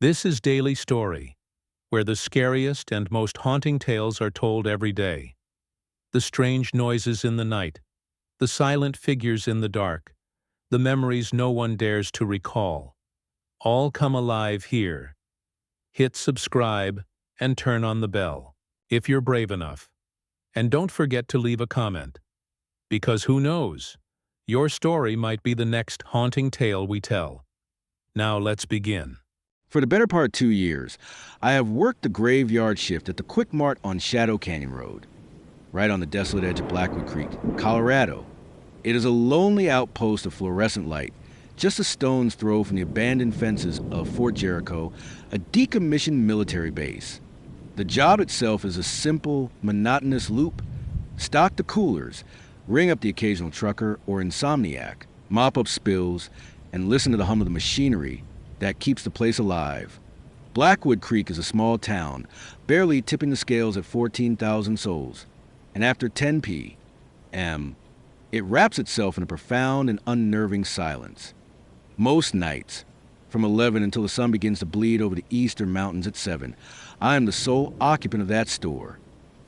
This is Daily Story, where the scariest and most haunting tales are told every day. The strange noises in the night, the silent figures in the dark, the memories no one dares to recall, all come alive here. Hit subscribe and turn on the bell, if you're brave enough. And don't forget to leave a comment, because who knows, your story might be the next haunting tale we tell. Now let's begin. For the better part of 2 years, I have worked the graveyard shift at the Quick Mart on Shadow Canyon Road, right on the desolate edge of Blackwood Creek, Colorado. It is a lonely outpost of fluorescent light, just a stone's throw from the abandoned fences of Fort Jericho, a decommissioned military base. The job itself is a simple, monotonous loop. Stock the coolers, ring up the occasional trucker or insomniac, mop up spills, and listen to the hum of the machinery that keeps the place alive. Blackwood Creek is a small town, barely tipping the scales at 14,000 souls. And after 10 p.m., it wraps itself in a profound and unnerving silence. Most nights, from 11 until the sun begins to bleed over the eastern mountains at 7, I am the sole occupant of that store.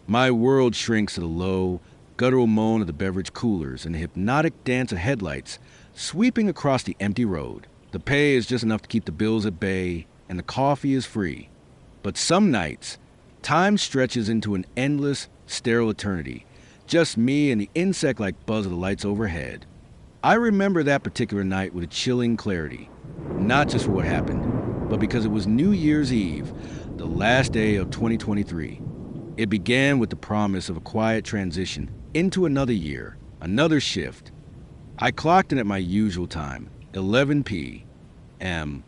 My world shrinks to the low, guttural moan of the beverage coolers and the hypnotic dance of headlights sweeping across the empty road. The pay is just enough to keep the bills at bay, and the coffee is free. But some nights, time stretches into an endless, sterile eternity. Just me and the insect-like buzz of the lights overhead. I remember that particular night with a chilling clarity. Not just for what happened, but because it was New Year's Eve, the last day of 2023. It began with the promise of a quiet transition into another year, another shift. I clocked in at my usual time, 11 p.m.,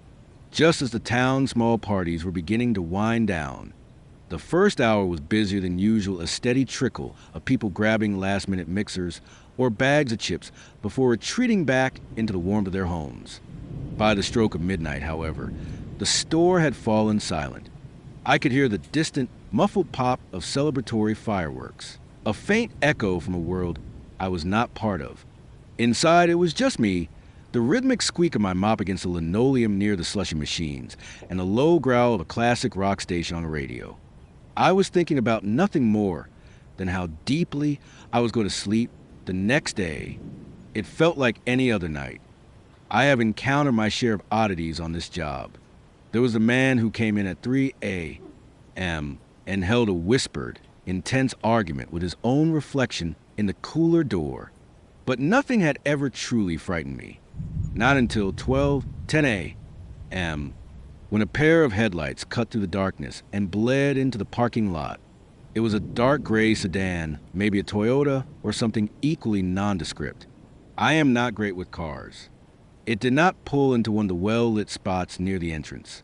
just as the town's small parties were beginning to wind down. The first hour was busier than usual, a steady trickle of people grabbing last-minute mixers or bags of chips before retreating back into the warmth of their homes. By the stroke of midnight, however, the store had fallen silent. I could hear the distant, muffled pop of celebratory fireworks, a faint echo from a world I was not part of. Inside, it was just me, the rhythmic squeak of my mop against the linoleum near the slushy machines, and the low growl of a classic rock station on the radio. I was thinking about nothing more than how deeply I was going to sleep the next day. It felt like any other night. I have encountered my share of oddities on this job. There was a man who came in at 3 a.m. and held a whispered, intense argument with his own reflection in the cooler door. But nothing had ever truly frightened me. Not until 10 a.m., when a pair of headlights cut through the darkness and bled into the parking lot. It was a dark gray sedan, maybe a Toyota or something equally nondescript. I am not great with cars. It did not pull into one of the well-lit spots near the entrance.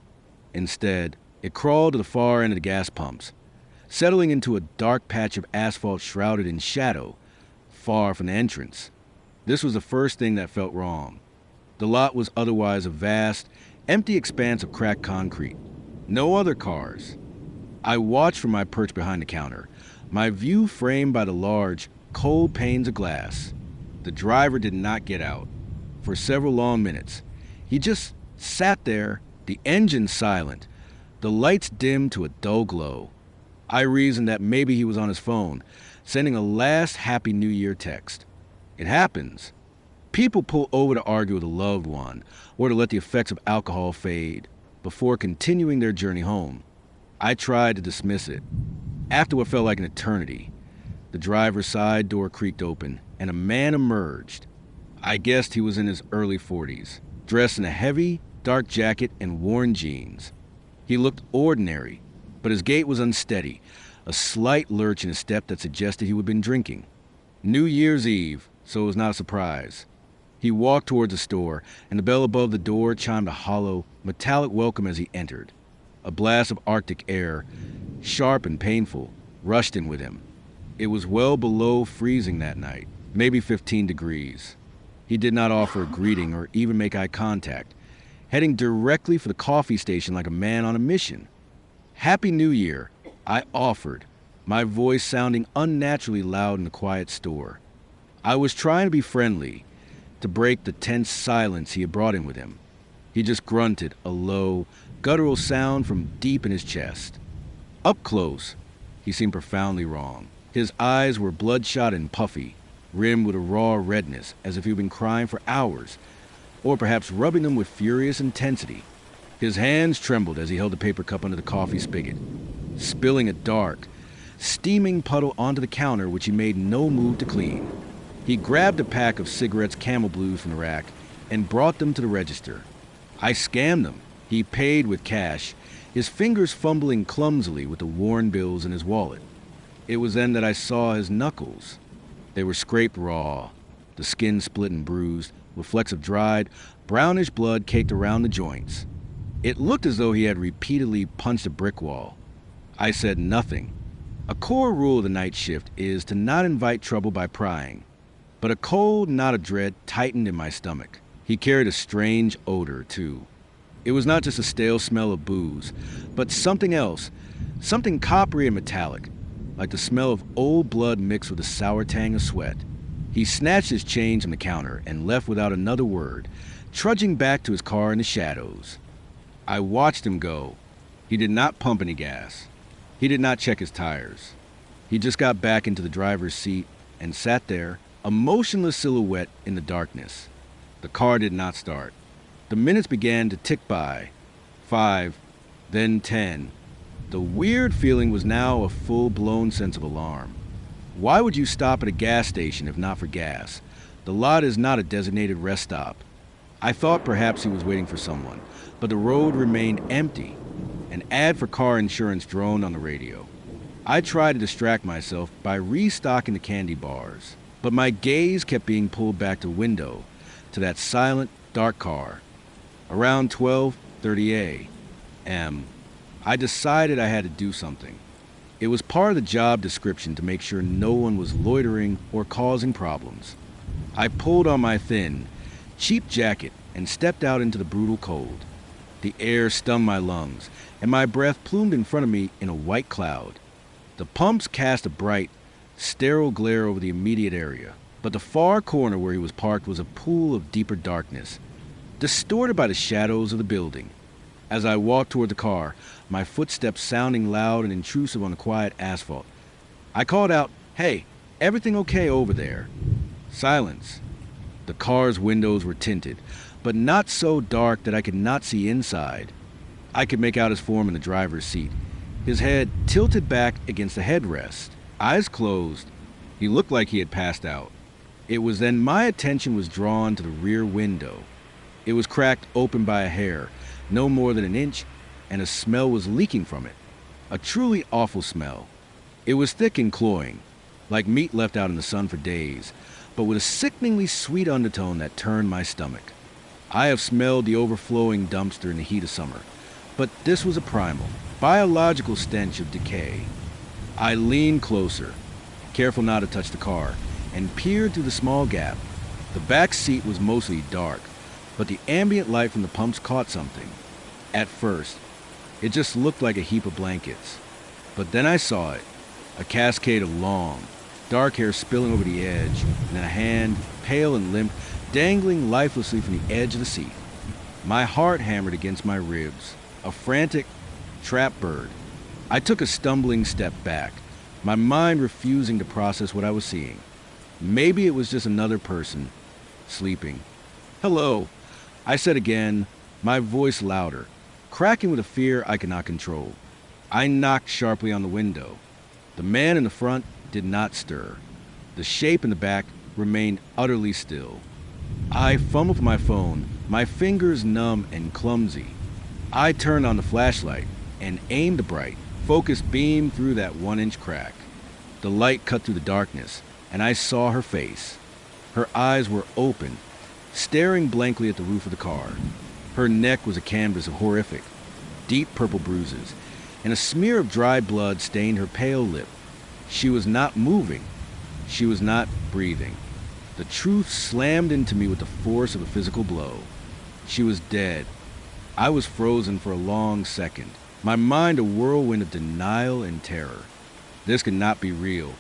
Instead, it crawled to the far end of the gas pumps, settling into a dark patch of asphalt shrouded in shadow, far from the entrance. This was the first thing that felt wrong. The lot was otherwise a vast, empty expanse of cracked concrete. No other cars. I watched from my perch behind the counter, my view framed by the large, cold panes of glass. The driver did not get out. For several long minutes, he just sat there, the engine silent, the lights dimmed to a dull glow. I reasoned that maybe he was on his phone, sending a last Happy New Year text. It happens. People pull over to argue with a loved one or to let the effects of alcohol fade before continuing their journey home. I tried to dismiss it. After what felt like an eternity, the driver's side door creaked open and a man emerged. I guessed he was in his early 40s, dressed in a heavy, dark jacket and worn jeans. He looked ordinary, but his gait was unsteady, a slight lurch in his step that suggested he would have been drinking. New Year's Eve, so it was not a surprise. He walked towards the store, and the bell above the door chimed a hollow, metallic welcome as he entered. A blast of Arctic air, sharp and painful, rushed in with him. It was well below freezing that night, maybe 15 degrees. He did not offer a greeting or even make eye contact, heading directly for the coffee station like a man on a mission. "Happy New Year," I offered, my voice sounding unnaturally loud in the quiet store. I was trying to be friendly, to break the tense silence he had brought in with him. He just grunted a low, guttural sound from deep in his chest. Up close, he seemed profoundly wrong. His eyes were bloodshot and puffy, rimmed with a raw redness, as if he'd been crying for hours, or perhaps rubbing them with furious intensity. His hands trembled as he held the paper cup under the coffee spigot, spilling a dark, steaming puddle onto the counter which he made no move to clean. He grabbed a pack of cigarettes Camel Blues from the rack and brought them to the register. I scanned them. He paid with cash, his fingers fumbling clumsily with the worn bills in his wallet. It was then that I saw his knuckles. They were scraped raw, the skin split and bruised, with flecks of dried, brownish blood caked around the joints. It looked as though he had repeatedly punched a brick wall. I said nothing. A core rule of the night shift is to not invite trouble by prying. But a cold knot of dread tightened in my stomach. He carried a strange odor, too. It was not just a stale smell of booze, but something else, something coppery and metallic, like the smell of old blood mixed with a sour tang of sweat. He snatched his change from the counter and left without another word, trudging back to his car in the shadows. I watched him go. He did not pump any gas. He did not check his tires. He just got back into the driver's seat and sat there, a motionless silhouette in the darkness. The car did not start. The minutes began to tick by. 5, then 10. The weird feeling was now a full-blown sense of alarm. Why would you stop at a gas station if not for gas? The lot is not a designated rest stop. I thought perhaps he was waiting for someone, but the road remained empty. An ad for car insurance droned on the radio. I tried to distract myself by restocking the candy bars, but my gaze kept being pulled back to the window, to that silent, dark car. Around 12:30 a.m., I decided I had to do something. It was part of the job description to make sure no one was loitering or causing problems. I pulled on my thin, cheap jacket and stepped out into the brutal cold. The air stung my lungs, and my breath plumed in front of me in a white cloud. The pumps cast a bright, sterile glare over the immediate area, but the far corner where he was parked was a pool of deeper darkness, distorted by the shadows of the building. As I walked toward the car, my footsteps sounding loud and intrusive on the quiet asphalt, I called out, "Hey, everything okay over there?" Silence. The car's windows were tinted, but not so dark that I could not see inside. I could make out his form in the driver's seat, his head tilted back against the headrest, eyes closed. He looked like he had passed out. It was then my attention was drawn to the rear window. It was cracked open by a hair, no more than an inch, and a smell was leaking from it. A truly awful smell. It was thick and cloying, like meat left out in the sun for days, but with a sickeningly sweet undertone that turned my stomach. I have smelled the overflowing dumpster in the heat of summer, but this was a primal, biological stench of decay. I leaned closer, careful not to touch the car, and peered through the small gap. The back seat was mostly dark, but the ambient light from the pumps caught something. At first, it just looked like a heap of blankets. But then I saw it, a cascade of long, dark hair spilling over the edge, and a hand, pale and limp, dangling lifelessly from the edge of the seat. My heart hammered against my ribs, a frantic trap bird. I took a stumbling step back, my mind refusing to process what I was seeing. Maybe it was just another person, sleeping. "Hello," I said again, my voice louder, cracking with a fear I could not control. I knocked sharply on the window. The man in the front did not stir. The shape in the back remained utterly still. I fumbled for my phone, my fingers numb and clumsy. I turned on the flashlight and aimed a bright, focused beam through that 1-inch crack. The light cut through the darkness, and I saw her face. Her eyes were open, staring blankly at the roof of the car. Her neck was a canvas of horrific, deep purple bruises, and a smear of dried blood stained her pale lip. She was not moving. She was not breathing. The truth slammed into me with the force of a physical blow. She was dead. I was frozen for a long second, my mind a whirlwind of denial and terror. This could not be real.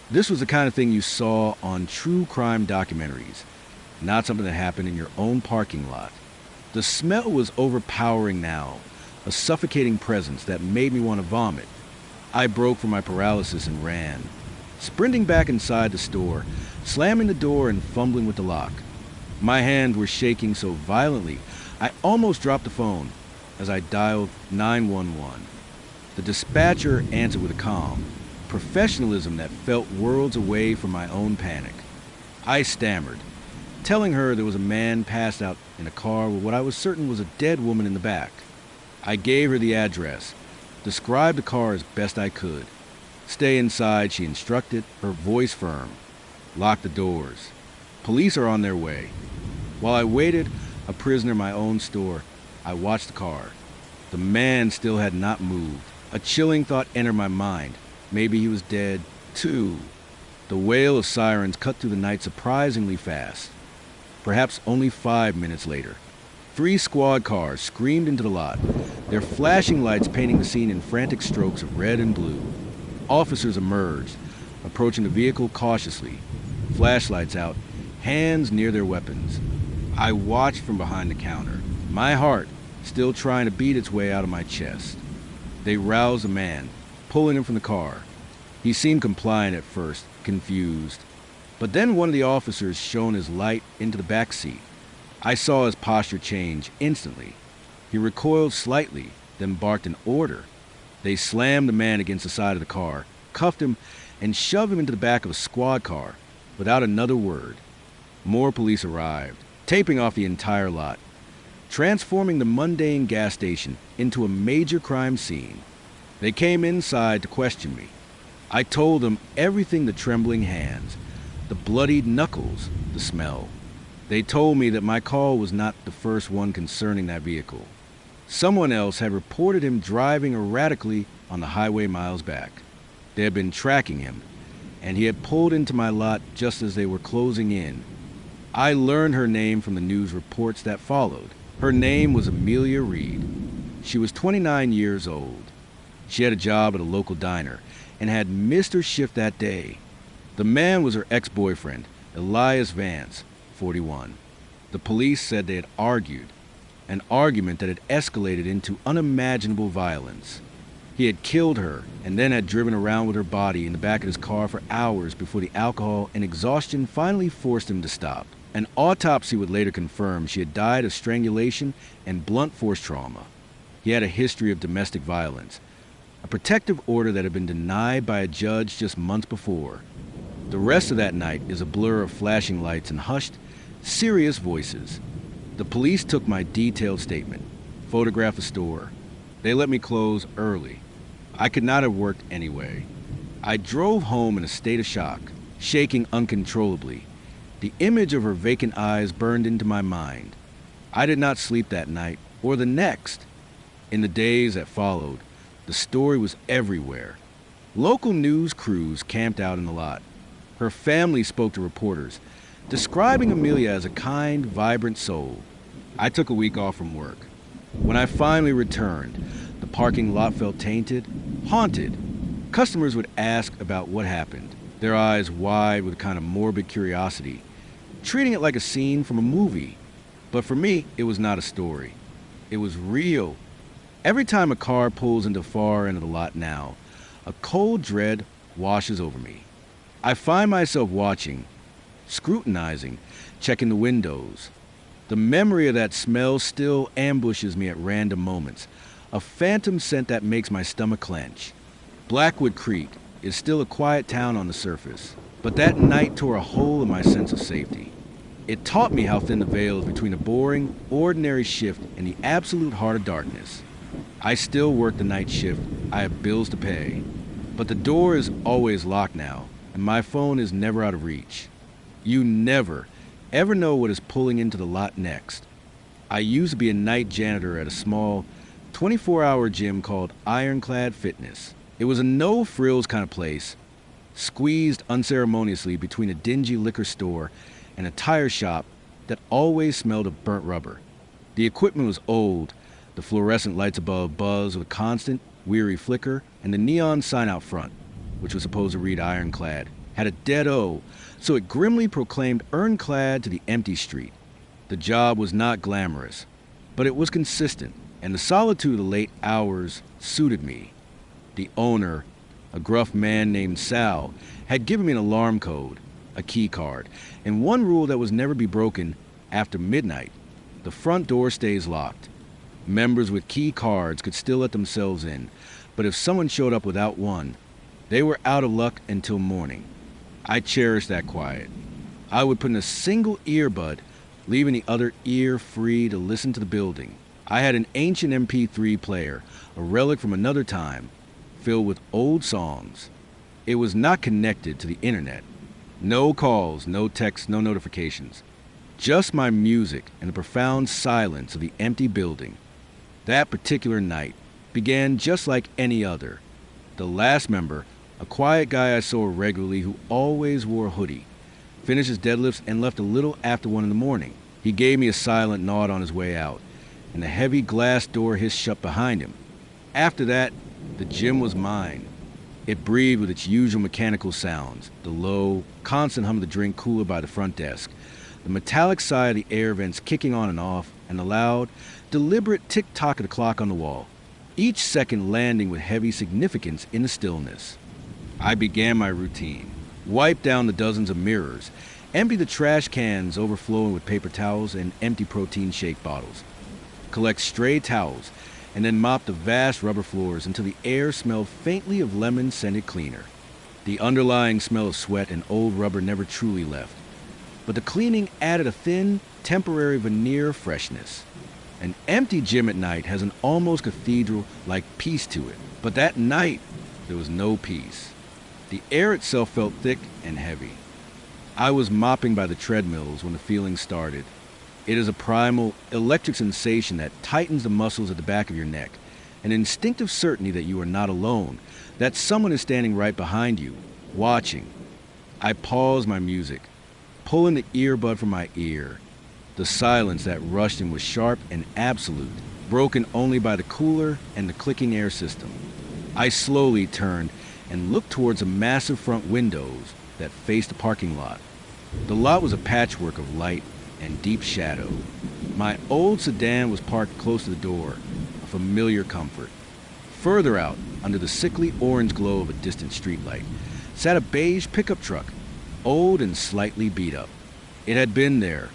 This was the kind of thing you saw on true crime documentaries, not something that happened in your own parking lot. The smell was overpowering now, a suffocating presence that made me want to vomit. I broke from my paralysis and ran, sprinting back inside the store, slamming the door and fumbling with the lock. My hands were shaking so violently, I almost dropped the phone as I dialed 911. The dispatcher answered with a calm professionalism that felt worlds away from my own panic. I stammered, telling her there was a man passed out in a car with what I was certain was a dead woman in the back. I gave her the address, described the car as best I could. Stay inside, she instructed, her voice firm. Lock the doors. Police are on their way. While I waited, a prisoner in my own store, I watched the car. The man still had not moved. A chilling thought entered my mind. Maybe he was dead, too. The wail of sirens cut through the night surprisingly fast. Perhaps only 5 minutes later, 3 squad cars screamed into the lot, their flashing lights painting the scene in frantic strokes of red and blue. Officers emerged, approaching the vehicle cautiously, flashlights out, hands near their weapons. I watched from behind the counter, my heart still trying to beat its way out of my chest. They roused the man, pulling him from the car. He seemed compliant at first, confused. But then one of the officers shone his light into the back seat. I saw his posture change instantly. He recoiled slightly, then barked an order. They slammed the man against the side of the car, cuffed him, and shoved him into the back of a squad car without another word. More police arrived, taping off the entire lot, transforming the mundane gas station into a major crime scene. They came inside to question me. I told them everything: the trembling hands, the bloodied knuckles, the smell. They told me that my call was not the first one concerning that vehicle. Someone else had reported him driving erratically on the highway miles back. They had been tracking him, and he had pulled into my lot just as they were closing in. I learned her name from the news reports that followed. Her name was Amelia Reed. She was 29 years old. She had a job at a local diner and had missed her shift that day. The man was her ex-boyfriend, Elias Vance, 41. The police said they had argued, an argument that had escalated into unimaginable violence. He had killed her and then had driven around with her body in the back of his car for hours before the alcohol and exhaustion finally forced him to stop. An autopsy would later confirm she had died of strangulation and blunt force trauma. He had a history of domestic violence, a protective order that had been denied by a judge just months before. The rest of that night is a blur of flashing lights and hushed, serious voices. The police took my detailed statement, photographed the store. They let me close early. I could not have worked anyway. I drove home in a state of shock, shaking uncontrollably. The image of her vacant eyes burned into my mind. I did not sleep that night or the next. In the days that followed, the story was everywhere. Local news crews camped out in the lot. Her family spoke to reporters, describing Amelia as a kind, vibrant soul. I took a week off from work. When I finally returned, the parking lot felt tainted, haunted. Customers would ask about what happened, their eyes wide with a kind of morbid curiosity, treating it like a scene from a movie. But for me, it was not a story. It was real. Every time a car pulls into the far end of the lot now, a cold dread washes over me. I find myself watching, scrutinizing, checking the windows. The memory of that smell still ambushes me at random moments, a phantom scent that makes my stomach clench. Blackwood Creek is still a quiet town on the surface, but that night tore a hole in my sense of safety. It taught me how thin the veil is between a boring, ordinary shift and the absolute heart of darkness. I still work the night shift. I have bills to pay. But the door is always locked now, and my phone is never out of reach. You never, ever know what is pulling into the lot next. I used to be a night janitor at a small, 24-hour gym called Ironclad Fitness. It was a no-frills kind of place, squeezed unceremoniously between a dingy liquor store and a tire shop that always smelled of burnt rubber. The equipment was old, the fluorescent lights above buzzed with a constant, weary flicker, and the neon sign out front, which was supposed to read Ironclad, had a dead O, so it grimly proclaimed Ironclad to the empty street. The job was not glamorous, but it was consistent. and the solitude of the late hours suited me. The owner, a gruff man named Sal, had given me an alarm code, a key card, and one rule that was never be broken: after midnight, the front door stays locked. Members with key cards could still let themselves in, but if someone showed up without one, they were out of luck until morning. I cherished that quiet. I would put in a single earbud, leaving the other ear free to listen to the building. I had an ancient MP3 player, a relic from another time, filled with old songs. It was not connected to the internet. No calls, no texts, no notifications. Just my music and the profound silence of the empty building. That particular night began just like any other. The last member, a quiet guy I saw regularly who always wore a hoodie, finished his deadlifts and left a little after 1 a.m. He gave me a silent nod on his way out, and the heavy glass door hissed shut behind him. After that, the gym was mine. It breathed with its usual mechanical sounds, the low, constant hum of the drink cooler by the front desk, the metallic sigh of the air vents kicking on and off, and the loud, deliberate tick-tock of the clock on the wall, each second landing with heavy significance in the stillness. I began my routine. Wipe down the dozens of mirrors, empty the trash cans overflowing with paper towels and empty protein shake bottles, collect stray towels, and then mop the vast rubber floors until the air smelled faintly of lemon-scented cleaner. The underlying smell of sweat and old rubber never truly left, but the cleaning added a thin, temporary veneer of freshness. An empty gym at night has an almost cathedral-like peace to it, but that night there was no peace. The air itself felt thick and heavy. I was mopping by the treadmills when the feeling started. It is a primal, electric sensation that tightens the muscles at the back of your neck, an instinctive certainty that you are not alone, that someone is standing right behind you, watching. I paused my music, pulling the earbud from my ear. The silence that rushed in was sharp and absolute, broken only by the cooler and the clicking air system. I slowly turned and looked towards the massive front windows that faced the parking lot. The lot was a patchwork of light and deep shadow. My old sedan was parked close to the door, a familiar comfort. Further out, under the sickly orange glow of a distant streetlight, sat a beige pickup truck, old and slightly beat up. It had been there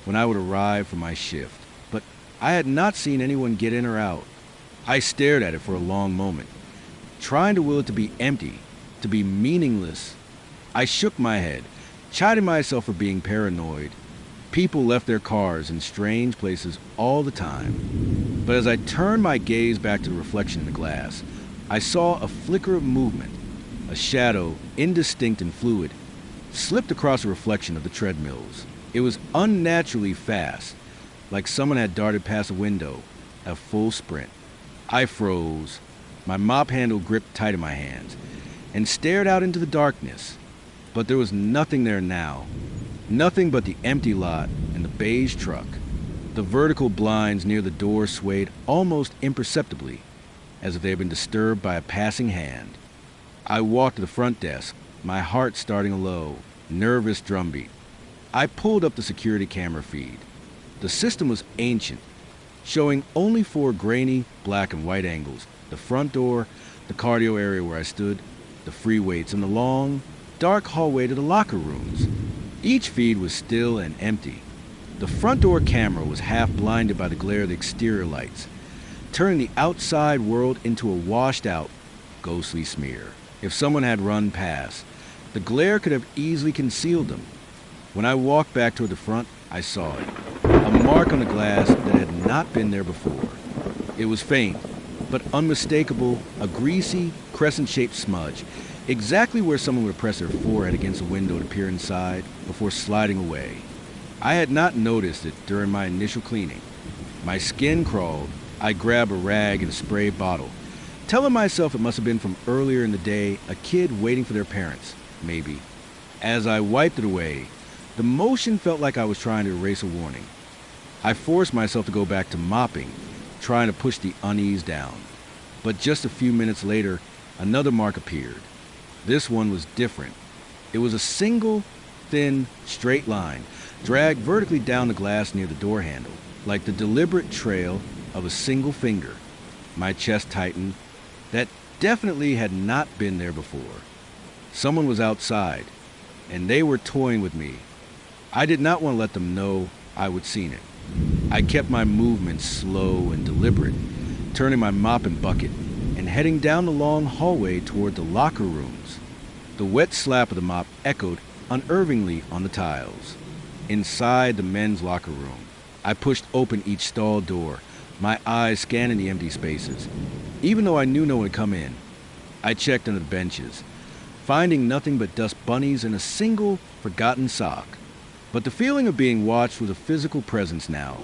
when I would arrive for my shift, but I had not seen anyone get in or out. I stared at it for a long moment, trying to will it to be empty, to be meaningless. I shook my head, chiding myself for being paranoid. People left their cars in strange places all the time. But as I turned my gaze back to the reflection in the glass, I saw a flicker of movement. A shadow, indistinct and fluid, slipped across the reflection of the treadmills. It was unnaturally fast, like someone had darted past a window at full sprint. I froze, my mop handle gripped tight in my hands, and stared out into the darkness. But there was nothing there now. Nothing but the empty lot and the beige truck. The vertical blinds near the door swayed almost imperceptibly, as if they had been disturbed by a passing hand. I walked to the front desk, my heart starting a low, nervous drumbeat. I pulled up the security camera feed. The system was ancient, showing only 4 grainy black and white angles: the front door, the cardio area where I stood, the free weights, and the long, dark hallway to the locker rooms. Each feed was still and empty. The front door camera was half blinded by the glare of the exterior lights, turning the outside world into a washed-out, ghostly smear. If someone had run past, the glare could have easily concealed them. When I walked back toward the front, I saw it. A mark on the glass that had not been there before. It was faint, but unmistakable, a greasy, crescent-shaped smudge, exactly where someone would press their forehead against a window to peer inside before sliding away. I had not noticed it during my initial cleaning. My skin crawled. I grabbed a rag and a spray bottle, telling myself it must have been from earlier in the day, a kid waiting for their parents, maybe. As I wiped it away, the motion felt like I was trying to erase a warning. I forced myself to go back to mopping, trying to push the unease down. But just a few minutes later, another mark appeared. This one was different. It was a single, thin, straight line, dragged vertically down the glass near the door handle, like the deliberate trail of a single finger. My chest tightened. That definitely had not been there before. Someone was outside, and they were toying with me. I did not want to let them know I would seen it. I kept my movements slow and deliberate, turning my mop and bucket and heading down the long hallway toward the locker rooms. The wet slap of the mop echoed unervingly on the tiles. Inside the men's locker room, I pushed open each stall door, my eyes scanning the empty spaces. Even though I knew no one had come in, I checked under the benches, finding nothing but dust bunnies and a single forgotten sock. But the feeling of being watched was a physical presence now,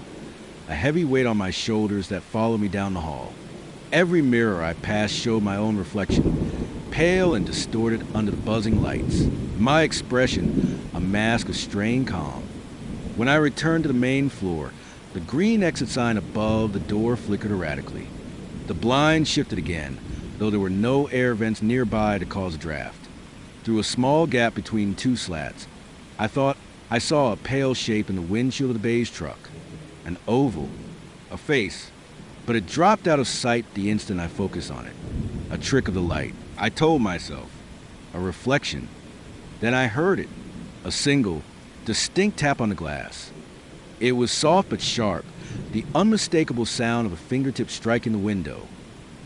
a heavy weight on my shoulders that followed me down the hall. Every mirror I passed showed my own reflection, pale and distorted under the buzzing lights. My expression, a mask of strained calm. When I returned to the main floor, the green exit sign above the door flickered erratically. The blinds shifted again, though there were no air vents nearby to cause a draft. Through a small gap between two slats, I thought I saw a pale shape in the windshield of the beige truck. An oval, a face, but it dropped out of sight the instant I focused on it. A trick of the light, I told myself. A reflection. Then I heard it, a single, distinct tap on the glass. It was soft but sharp, the unmistakable sound of a fingertip striking the window.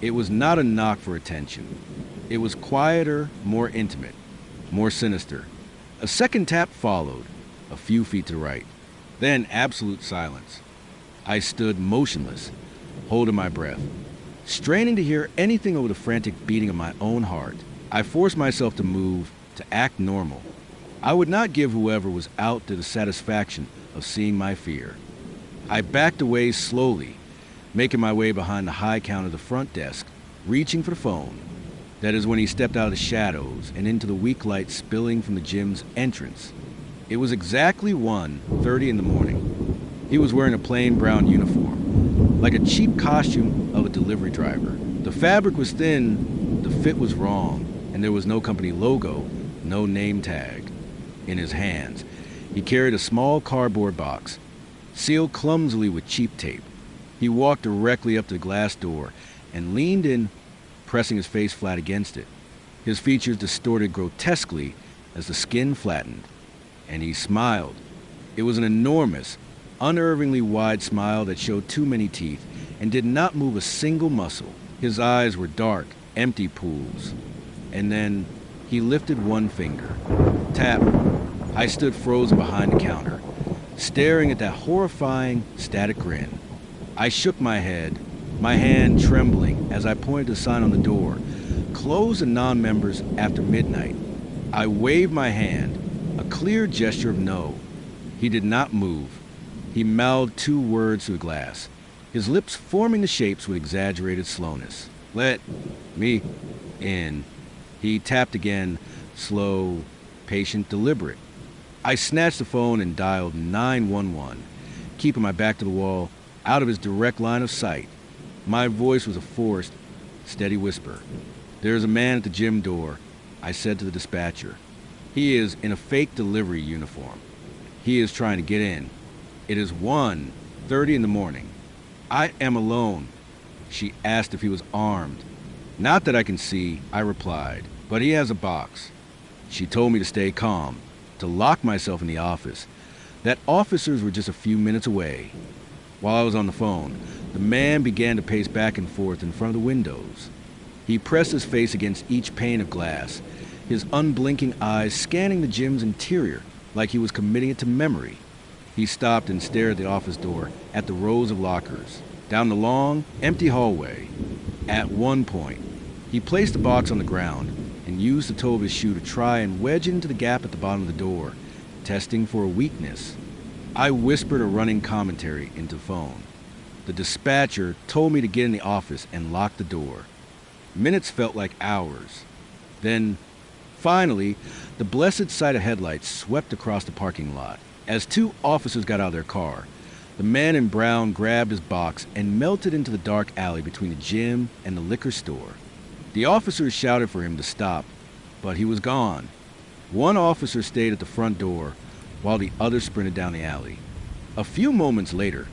It was not a knock for attention. It was quieter, more intimate, more sinister. A second tap followed, a few feet to the right. Then absolute silence. I stood motionless, holding my breath, straining to hear anything over the frantic beating of my own heart. I forced myself to move, to act normal. I would not give whoever was out there the satisfaction of seeing my fear. I backed away slowly, making my way behind the high counter of the front desk, reaching for the phone. That is when he stepped out of the shadows and into the weak light spilling from the gym's entrance. It was exactly 1:30 in the morning. He was wearing a plain brown uniform, like a cheap costume of a delivery driver. The fabric was thin, the fit was wrong, and there was no company logo, no name tag. In his hands, he carried a small cardboard box, sealed clumsily with cheap tape. He walked directly up to the glass door and leaned in, pressing his face flat against it. His features distorted grotesquely as the skin flattened, and he smiled. It was an enormous, unnervingly wide smile that showed too many teeth and did not move a single muscle. His eyes were dark, empty pools. And then he lifted one finger. Tap. I stood frozen behind the counter, staring at that horrifying, static grin. I shook my head, my hand trembling as I pointed the sign on the door, closed to non-members after midnight. I waved my hand, a clear gesture of no. He did not move. He mouthed two words to the glass, his lips forming the shapes with exaggerated slowness. Let me in. He tapped again, slow, patient, deliberate. I snatched the phone and dialed 911, keeping my back to the wall, out of his direct line of sight. My voice was a forced, steady whisper. "There is a man at the gym door," I said to the dispatcher. "He is in a fake delivery uniform. He is trying to get in. It is 1:30 in the morning. I am alone." She asked if he was armed. "Not that I can see," I replied, "but he has a box." She told me to stay calm, to lock myself in the office, that officers were just a few minutes away. While I was on the phone, the man began to pace back and forth in front of the windows. He pressed his face against each pane of glass, his unblinking eyes scanning the gym's interior like he was committing it to memory. He stopped and stared at the office door, at the rows of lockers, down the long, empty hallway. At one point, he placed the box on the ground and used the toe of his shoe to try and wedge it into the gap at the bottom of the door, testing for a weakness. I whispered a running commentary into the phone. The dispatcher told me to get in the office and lock the door. Minutes felt like hours. Then, finally, the blessed sight of headlights swept across the parking lot. As two officers got out of their car, the man in brown grabbed his box and melted into the dark alley between the gym and the liquor store. The officers shouted for him to stop, but he was gone. One officer stayed at the front door, while the other sprinted down the alley. A few moments later,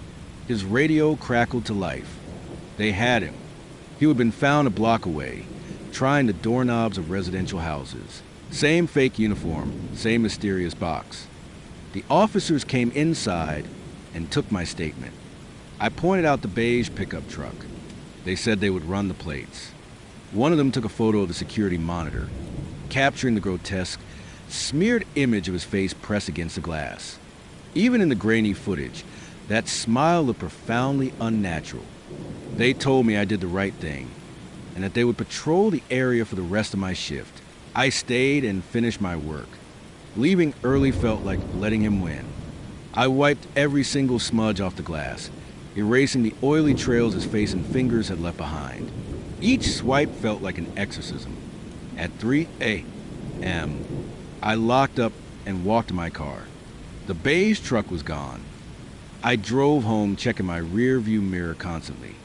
his radio crackled to life. They had him. He had been found a block away, trying the doorknobs of residential houses. Same fake uniform, same mysterious box. The officers came inside and took my statement. I pointed out the beige pickup truck. They said they would run the plates. One of them took a photo of the security monitor, capturing the grotesque, smeared image of his face pressed against the glass. Even in the grainy footage, that smile looked profoundly unnatural. They told me I did the right thing, and that they would patrol the area for the rest of my shift. I stayed and finished my work. Leaving early felt like letting him win. I wiped every single smudge off the glass, erasing the oily trails his face and fingers had left behind. Each swipe felt like an exorcism. At 3 a.m., I locked up and walked to my car. The beige truck was gone. I drove home, checking my rear view mirror constantly.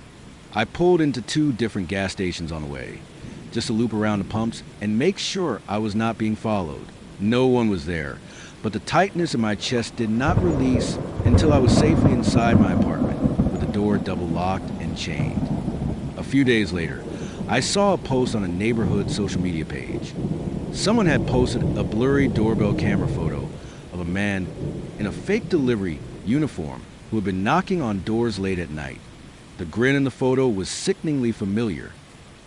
I pulled into 2 different gas stations on the way, just to loop around the pumps and make sure I was not being followed. No one was there, but the tightness in my chest did not release until I was safely inside my apartment, with the door double locked and chained. A few days later, I saw a post on a neighborhood social media page. Someone had posted a blurry doorbell camera photo of a man in a fake delivery uniform who had been knocking on doors late at night. The grin in the photo was sickeningly familiar.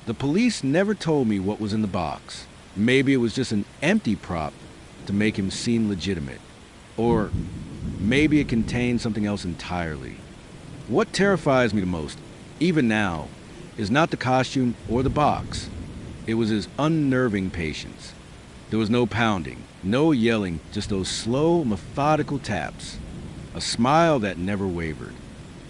The police never told me what was in the box. Maybe it was just an empty prop to make him seem legitimate. Or maybe it contained something else entirely. What terrifies me the most, even now, is not the costume or the box. It was his unnerving patience. There was no pounding, no yelling, just those slow, methodical taps. A smile that never wavered.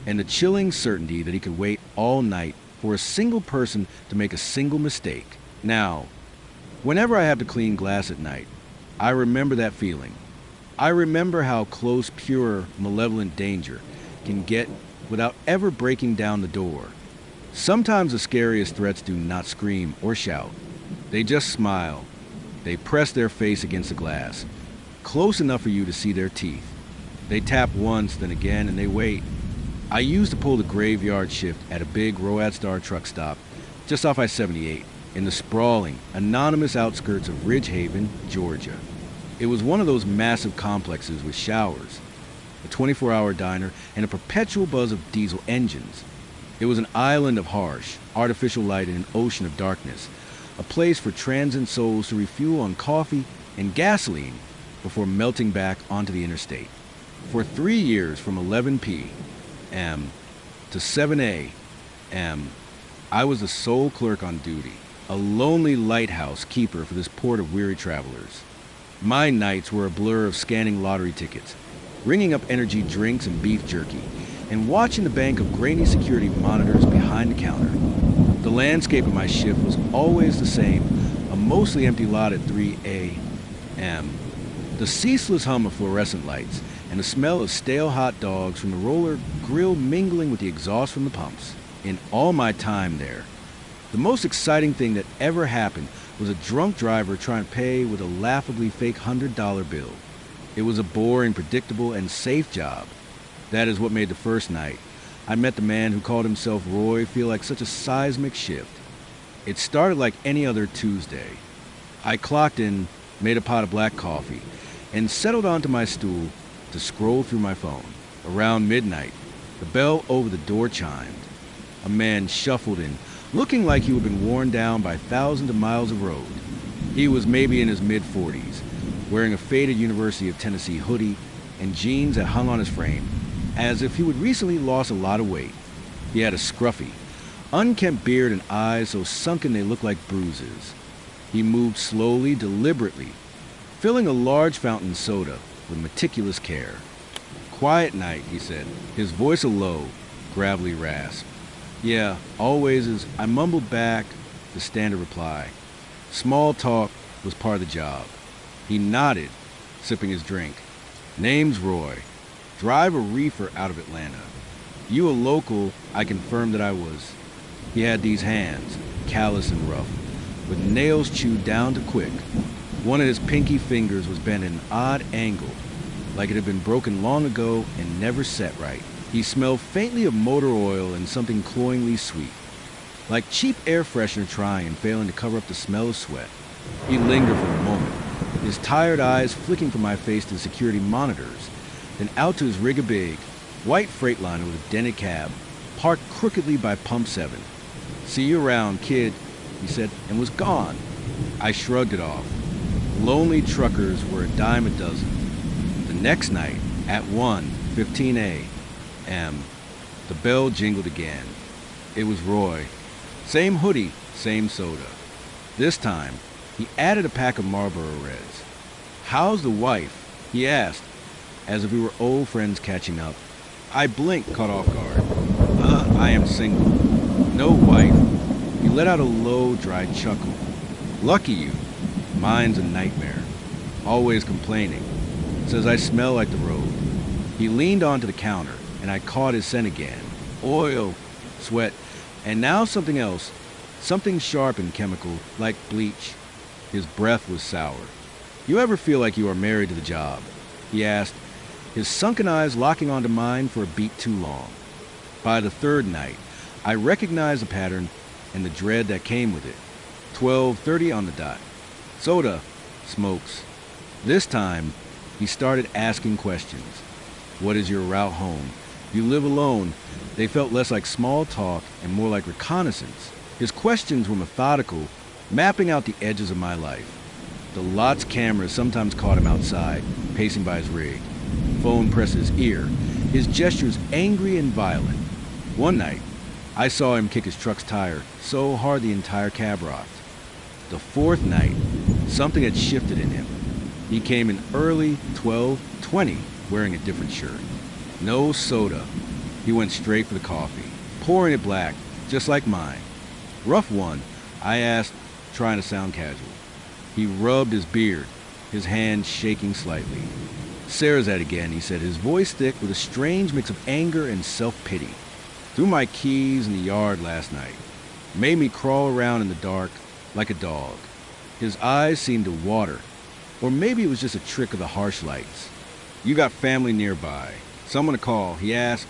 And the chilling certainty that he could wait all night for a single person to make a single mistake. Now, whenever I have to clean glass at night, I remember that feeling. I remember how close pure, malevolent danger can get without ever breaking down the door. Sometimes the scariest threats do not scream or shout. They just smile. They press their face against the glass, close enough for you to see their teeth. They tap once, then again, and they wait. I used to pull the graveyard shift at a big Road Star truck stop just off I-78 in the sprawling, anonymous outskirts of Ridgehaven, Georgia. It was one of those massive complexes with showers, a 24-hour diner, and a perpetual buzz of diesel engines. It was an island of harsh, artificial light in an ocean of darkness, a place for transient souls to refuel on coffee and gasoline before melting back onto the interstate. For 3 years, from 11 p.m. to 7 a.m., I was the sole clerk on duty, a lonely lighthouse keeper for this port of weary travelers. My nights were a blur of scanning lottery tickets, ringing up energy drinks and beef jerky, and watching the bank of grainy security monitors behind the counter. The landscape of my shift was always the same, a mostly empty lot at 3 a.m. The ceaseless hum of fluorescent lights and the smell of stale hot dogs from the roller grill mingling with the exhaust from the pumps. In all my time there, the most exciting thing that ever happened was a drunk driver trying to pay with a laughably fake $100 bill. It was a boring, predictable, and safe job. That is what made the first night I met the man who called himself Roy feel like such a seismic shift. It started like any other Tuesday. I clocked in, made a pot of black coffee, and settled onto my stool to scroll through my phone. Around midnight, the bell over the door chimed. A man shuffled in, looking like he had been worn down by thousands of miles of road. He was maybe in his mid-40s, wearing a faded University of Tennessee hoodie and jeans that hung on his frame, as if he had recently lost a lot of weight. He had a scruffy, unkempt beard and eyes so sunken they looked like bruises. He moved slowly, deliberately, filling a large fountain soda with meticulous care. "Quiet night," he said, his voice a low, gravelly rasp. "Yeah, always is," I mumbled back the standard reply. Small talk was part of the job. He nodded, sipping his drink. "Name's Roy. Drive a reefer out of Atlanta." "You a local?" I confirmed that I was. He had these hands, callous and rough, with nails chewed down to quick. One of his pinky fingers was bent at an odd angle, like it had been broken long ago and never set right. He smelled faintly of motor oil and something cloyingly sweet, like cheap air freshener trying and failing to cover up the smell of sweat. He lingered for a moment, his tired eyes flicking from my face to the security monitors, then out to his rig-a-big, white Freightliner with a dented cab, parked crookedly by Pump 7. "See you around, kid," he said, and was gone. I shrugged it off. Lonely truckers were a dime a dozen. The next night, at 1:15 a.m., the bell jingled again. It was Roy. Same hoodie, same soda. This time, he added a pack of Marlboro Reds. "How's the wife?" he asked, as if we were old friends catching up. I blinked, caught off guard. I am single. No wife." He let out a low, dry chuckle. "Lucky you. Mine's a nightmare. Always complaining. Says I smell like the road." He leaned onto the counter, and I caught his scent again. Oil, sweat, and now something else. Something sharp and chemical, like bleach. His breath was sour. "You ever feel like you are married to the job?" he asked, his sunken eyes locking onto mine for a beat too long. By the third night, I recognized the pattern and the dread that came with it. 12:30 on the dot. "Soda," smokes. This time, he started asking questions. "What is your route home? You live alone?" They felt less like small talk and more like reconnaissance. His questions were methodical, mapping out the edges of my life. The lot's cameras sometimes caught him outside, pacing by his rig. Phone pressed his ear, his gestures angry and violent. One night, I saw him kick his truck's tire so hard the entire cab rocked. The fourth night, something had shifted in him. He came in early, 12:20, wearing a different shirt. No soda. He went straight for the coffee, pouring it black, just like mine. "Rough one?" I asked, trying to sound casual. He rubbed his beard, his hand shaking slightly. "Sarah's at it again," he said, his voice thick with a strange mix of anger and self-pity. "Threw my keys in the yard last night. Made me crawl around in the dark like a dog." His eyes seemed to water. Or maybe it was just a trick of the harsh lights. "You got family nearby? Someone to call?" he asked.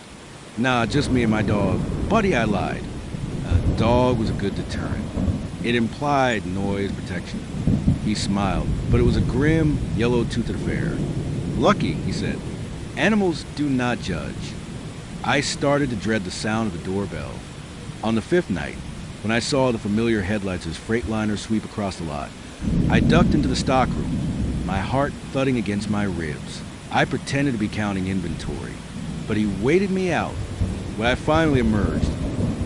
"Nah, just me and my dog." "Buddy," I lied. A dog was a good deterrent. It implied noise protection. He smiled, but it was a grim, yellow-toothed affair. "Lucky," he said. "Animals do not judge." I started to dread the sound of the doorbell. On the fifth night, when I saw the familiar headlights of his Freightliner sweep across the lot, I ducked into the stockroom, my heart thudding against my ribs. I pretended to be counting inventory, but he waited me out. When I finally emerged,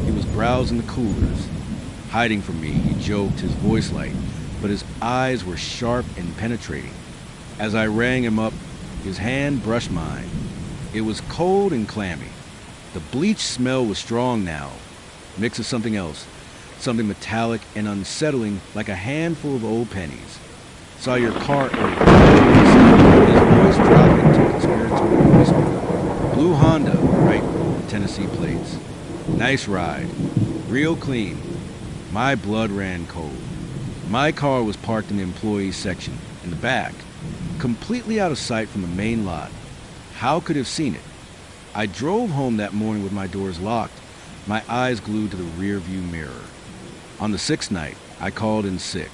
he was browsing the coolers. Hiding from me, he joked, his voice light, but his eyes were sharp and penetrating. As I rang him up, his hand brushed mine. It was cold and clammy. The bleach smell was strong now, mixed with something else, something metallic and unsettling like a handful of old pennies. "Saw your car earlier." His voice dropped into a conspiratorial whisper. "Blue Honda, right, Tennessee plates. Nice ride. Real clean." My blood ran cold. My car was parked in the employees section, in the back, completely out of sight from the main lot. How could I have seen it? I drove home that morning with my doors locked, my eyes glued to the rearview mirror. On the sixth night, I called in sick.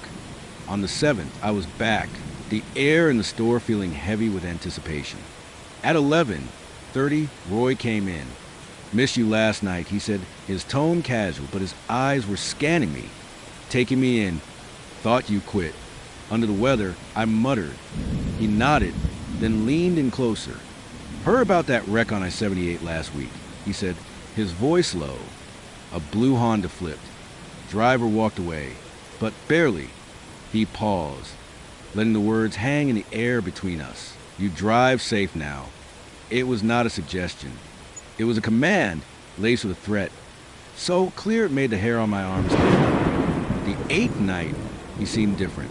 On the seventh, I was back, the air in the store feeling heavy with anticipation. At 11:30, Roy came in. "Missed you last night," he said, his tone casual, but his eyes were scanning me, taking me in. "Thought you quit." Under the weather, I muttered. He nodded, then leaned in closer. "Heard about that wreck on I-78 last week," he said, his voice low. A blue Honda flipped. Driver walked away, but barely. He paused, letting the words hang in the air between us. "You drive safe now." It was not a suggestion. It was a command, laced with a threat. So clear it made the hair on my arm stand up. The eighth night, he seemed different.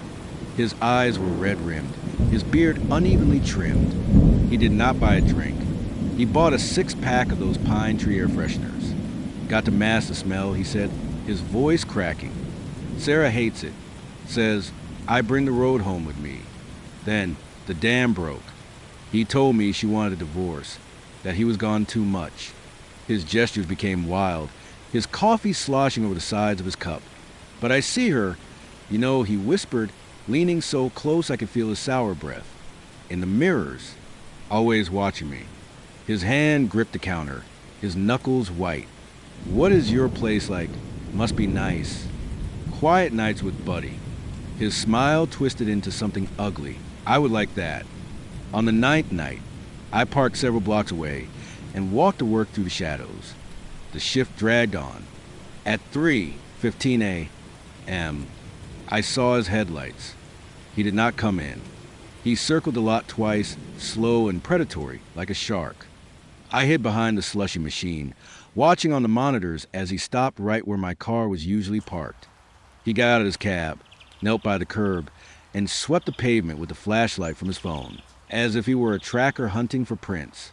His eyes were red-rimmed, his beard unevenly trimmed. He did not buy a drink. He bought a 6-pack of those pine tree air fresheners. "Got to mask the smell," he said, his voice cracking. "Sarah hates it. Says, I bring the road home with me." Then, the dam broke. He told me she wanted a divorce, that he was gone too much. His gestures became wild, his coffee sloshing over the sides of his cup. But I see her, he whispered, leaning so close I could feel his sour breath. In the mirrors, always watching me. His hand gripped the counter, his knuckles white. What is your place like? Must be nice. Quiet nights with Buddy. His smile twisted into something ugly. I would like that. On the 9th night, I parked several blocks away and walked to work through the shadows. The shift dragged on. At 3:15 a.m., I saw his headlights. He did not come in. He circled the lot twice, slow and predatory, like a shark. I hid behind the slushy machine, watching on the monitors as he stopped right where my car was usually parked. He got out of his cab, knelt by the curb, and swept the pavement with the flashlight from his phone, as if he were a tracker hunting for prints.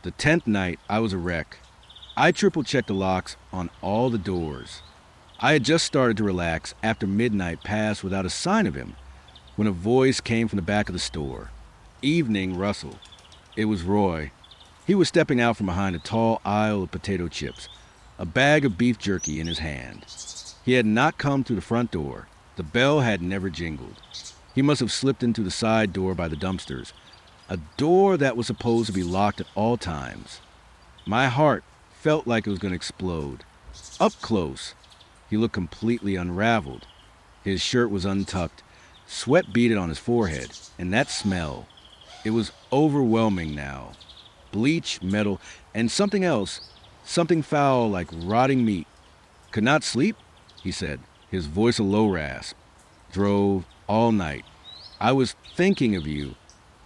The 10th night, I was a wreck. I triple-checked the locks on all the doors. I had just started to relax after midnight passed without a sign of him, when a voice came from the back of the store. Evening, Russell. It was Roy. He was stepping out from behind a tall aisle of potato chips, a bag of beef jerky in his hand. He had not come through the front door. The bell had never jingled. He must have slipped into the side door by the dumpsters, a door that was supposed to be locked at all times. My heart felt like it was going to explode. Up close, he looked completely unraveled. His shirt was untucked, sweat beaded on his forehead, and that smell, it was overwhelming now. Bleach, metal, and something else, something foul like rotting meat. Could not sleep, he said, his voice a low rasp. Drove all night. I was thinking of you.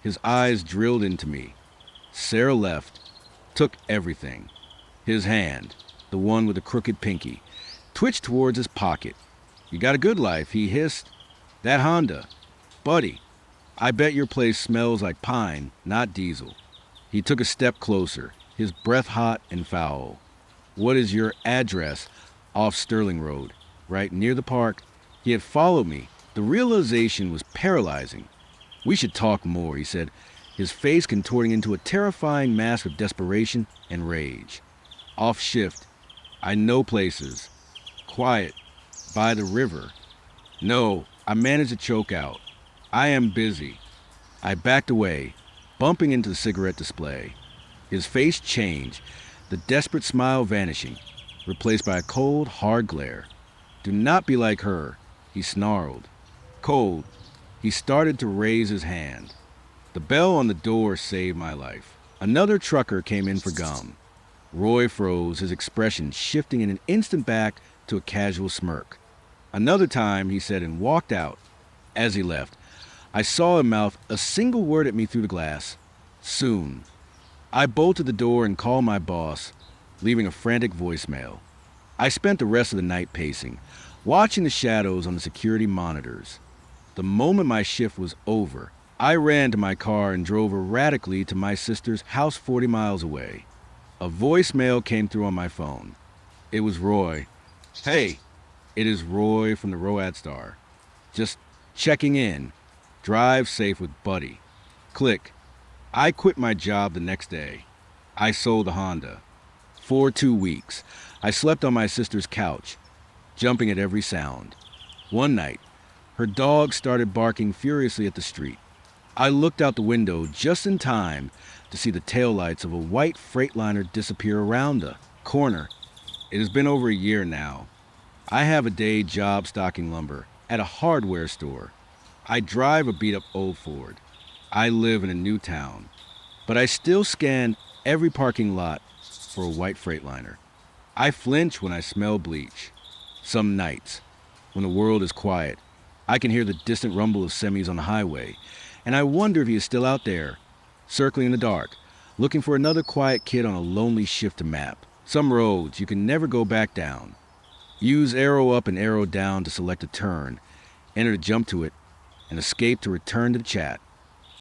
His eyes drilled into me. Sarah left, took everything. His hand, the one with the crooked pinky, twitched towards his pocket. You got a good life, he hissed. That Honda. Buddy, I bet your place smells like pine, not diesel. He took a step closer, his breath hot and foul. What is your address? Off Sterling Road, right near the park. He had followed me. The realization was paralyzing. We should talk more, he said, his face contorting into a terrifying mask of desperation and rage. Off shift. I know places. Quiet. By the river. No, I managed to choke out. I am busy. I backed away, bumping into the cigarette display. His face changed, the desperate smile vanishing, replaced by a cold, hard glare. Do not be like her, he snarled. Cold, he started to raise his hand. The bell on the door saved my life. Another trucker came in for gum. Roy froze, his expression shifting in an instant back to a casual smirk. Another time, he said, and walked out. As he left, I saw him mouth a single word at me through the glass. Soon. I bolted the door and called my boss, leaving a frantic voicemail. I spent the rest of the night pacing, watching the shadows on the security monitors. The moment my shift was over, I ran to my car and drove erratically to my sister's house 40 miles away. A voicemail came through on my phone. It was Roy. Hey, it is Roy from the Road Star. Just checking in. Drive safe with Buddy. Click. I quit my job the next day. I sold the Honda. For 2 weeks, I slept on my sister's couch, jumping at every sound. One night, her dog started barking furiously at the street. I looked out the window just in time to see the taillights of a white Freightliner disappear around the corner. It has been over a year now. I have a day job stocking lumber at a hardware store. I drive a beat-up old Ford. I live in a new town. But I still scan every parking lot for a white Freightliner. I flinch when I smell bleach. Some nights, when the world is quiet, I can hear the distant rumble of semis on the highway, and I wonder if he is still out there, circling in the dark, looking for another quiet kid on a lonely shift to map. Some roads you can never go back down. Use arrow up and arrow down to select a turn, enter to jump to it, and escape to return to the chat.